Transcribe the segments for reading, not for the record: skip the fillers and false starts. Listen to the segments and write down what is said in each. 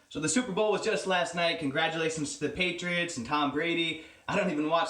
So the Super Bowl was just last night. Congratulations to the Patriots and Tom Brady. I don't even watch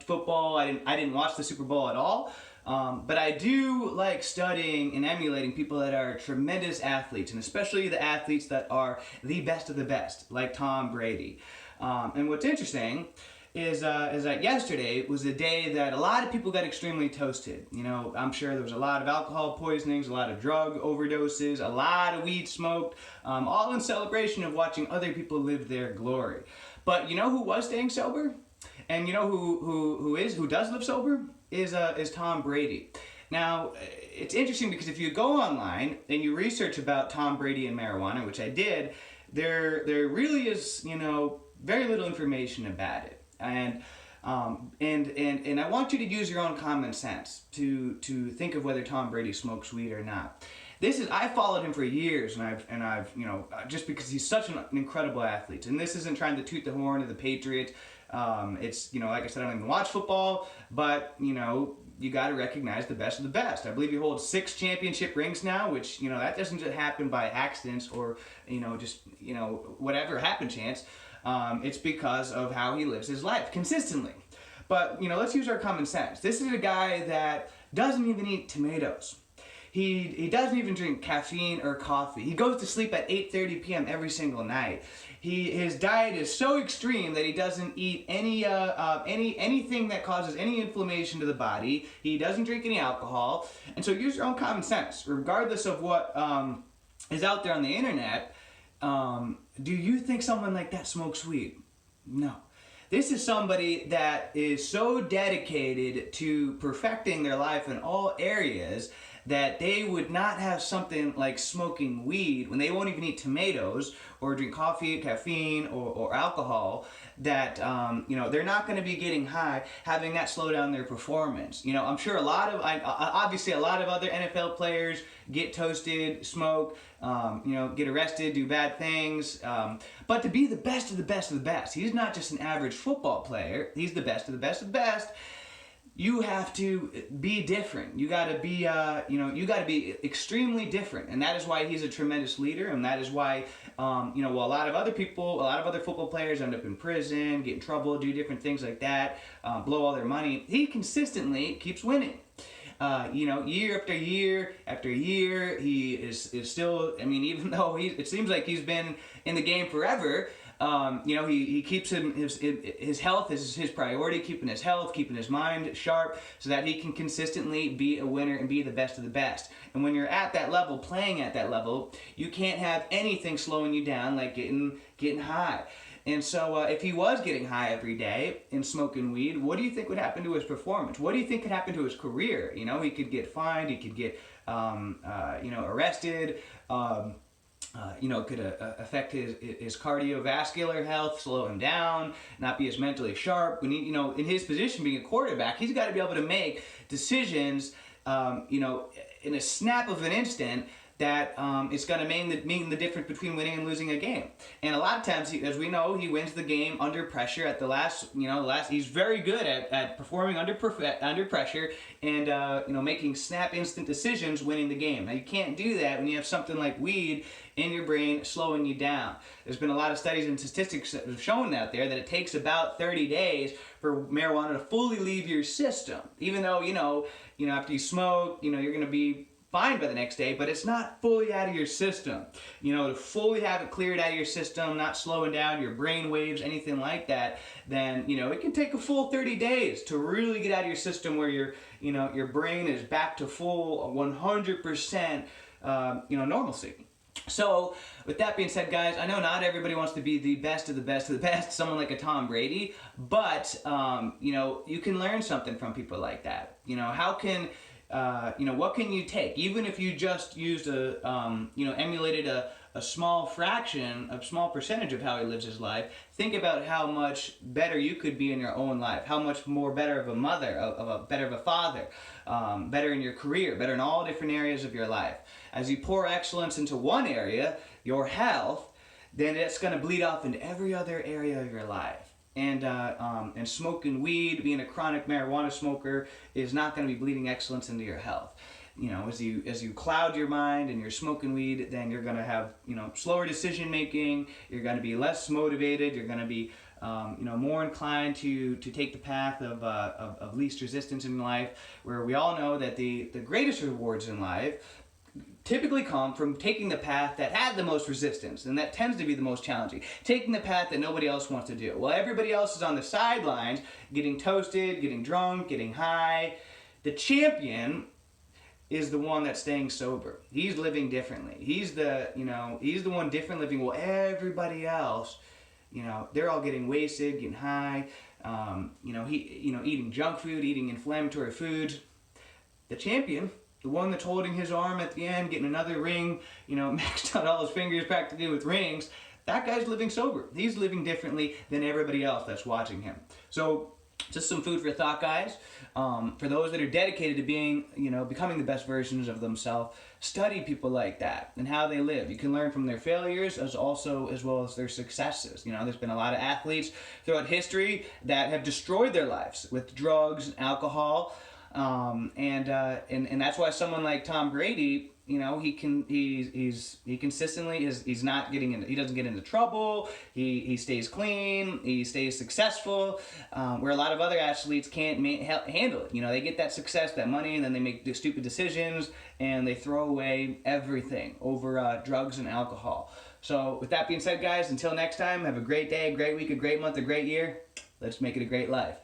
football. I didn't watch the Super Bowl at all. But I do like studying and emulating people that are tremendous athletes, and especially the athletes that are the best of the best, like Tom Brady. And what's interesting is that yesterday was a day that a lot of people got extremely toasted. You know, I'm sure there was a lot of alcohol poisonings, a lot of drug overdoses, a lot of weed smoked, all in celebration of watching other people live their glory. But you know who was staying sober? And you know who does live sober? Is Tom Brady. Now, it's interesting because if you go online and you research about Tom Brady and marijuana, which I did, there really is, very little information about it. And I want you to use your own common sense to think of whether Tom Brady smokes weed or not. I followed him for years, and I've just because he's such an incredible athlete. And this isn't trying to toot the horn of the Patriots. It's like I said, I don't even watch football, but you got to recognize the best of the best. I believe he holds 6 championship rings now, which that doesn't just happen by accidents or whatever happen chance. It's because of how he lives his life consistently. But let's use our common sense. This is a guy that doesn't even eat tomatoes. He doesn't even drink caffeine or coffee. He goes to sleep at 8:30 p.m. every single night. His diet is so extreme that he doesn't eat anything that causes any inflammation to the body. He doesn't drink any alcohol. And so use your own common sense, regardless of what is out there on the internet. Do you think someone like that smokes weed? No. This is somebody that is so dedicated to perfecting their life in all areas that they would not have something like smoking weed when they won't even eat tomatoes or drink coffee, caffeine, or alcohol, that they're not going to be getting high, having that slow down their performance. I'm sure obviously a lot of other NFL players get toasted, smoke, get arrested, do bad things, but to be the best of the best of the best, he's not just an average football player, he's the best of the best of the best. You have to be different. You got to be, you got to be extremely different, and that is why he's a tremendous leader, and that is why, while a lot of other football players end up in prison, get in trouble, do different things like that, blow all their money. He consistently keeps winning. Year after year after year, he is still. I mean, even though it seems like he's been in the game forever. He keeps his health is his priority, keeping his health, keeping his mind sharp, so that he can consistently be a winner and be the best of the best. And when you're at that level, playing at that level, you can't have anything slowing you down like getting high. And so if he was getting high every day and smoking weed, what do you think would happen to his performance? What do you think could happen to his career? He could get fined, he could get arrested. Could affect his cardiovascular health, slow him down, not be as mentally sharp. When in his position, being a quarterback, he's got to be able to make decisions, in a snap of an instant that it's going to mean the difference between winning and losing a game. And a lot of times, as we know, he wins the game under pressure at the last. He's very good at performing under pressure and making snap instant decisions, winning the game. Now you can't do that when you have something like weed in your brain slowing you down. There's been a lot of studies and statistics that have shown out there that it takes about 30 days for marijuana to fully leave your system. Even though after you smoke, you're going to be fine by the next day, but it's not fully out of your system. To fully have it cleared out of your system, not slowing down your brain waves, anything like that, then it can take a full 30 days to really get out of your system where your brain is back to full 100% normalcy. So, with that being said, guys, I know not everybody wants to be the best of the best of the best, someone like a Tom Brady, but you can learn something from people like that. What can you take? Even if you just used emulated a small fraction, a small percentage of how he lives his life, think about how much better you could be in your own life, how much more better of a mother, better of a father, better in your career, better in all different areas of your life. As you pour excellence into one area, your health, then it's going to bleed off into every other area of your life. And smoking weed, being a chronic marijuana smoker, is not going to be bleeding excellence into your health. as you cloud your mind and you're smoking weed, then you're going to have, slower decision making. You're going to be less motivated. You're going to be, more inclined to take the path of least resistance in life, where we all know that the greatest rewards in life typically come from taking the path that had the most resistance, and that tends to be the most challenging. Taking the path that nobody else wants to do. While everybody else is on the sidelines, getting toasted, getting drunk, getting high, the champion is the one that's staying sober. He's living differently. He's the one different living. While everybody else, they're all getting wasted, getting high, eating junk food, eating inflammatory foods. The champion, the one that's holding his arm at the end, getting another ring, maxed out all his fingers practically with rings, that guy's living sober. He's living differently than everybody else that's watching him. So, just some food for thought, guys. For those that are dedicated to being, becoming the best versions of themselves, study people like that and how they live. You can learn from their failures as well as their successes. There's been a lot of athletes throughout history that have destroyed their lives with drugs and alcohol. And that's why someone like Tom Brady, he consistently he doesn't get into trouble. He stays clean. He stays successful. Where a lot of other athletes can't handle it. They get that success, that money, and then they make stupid decisions and they throw away everything over drugs and alcohol. So with that being said, guys, until next time, have a great day, a great week, a great month, a great year. Let's make it a great life.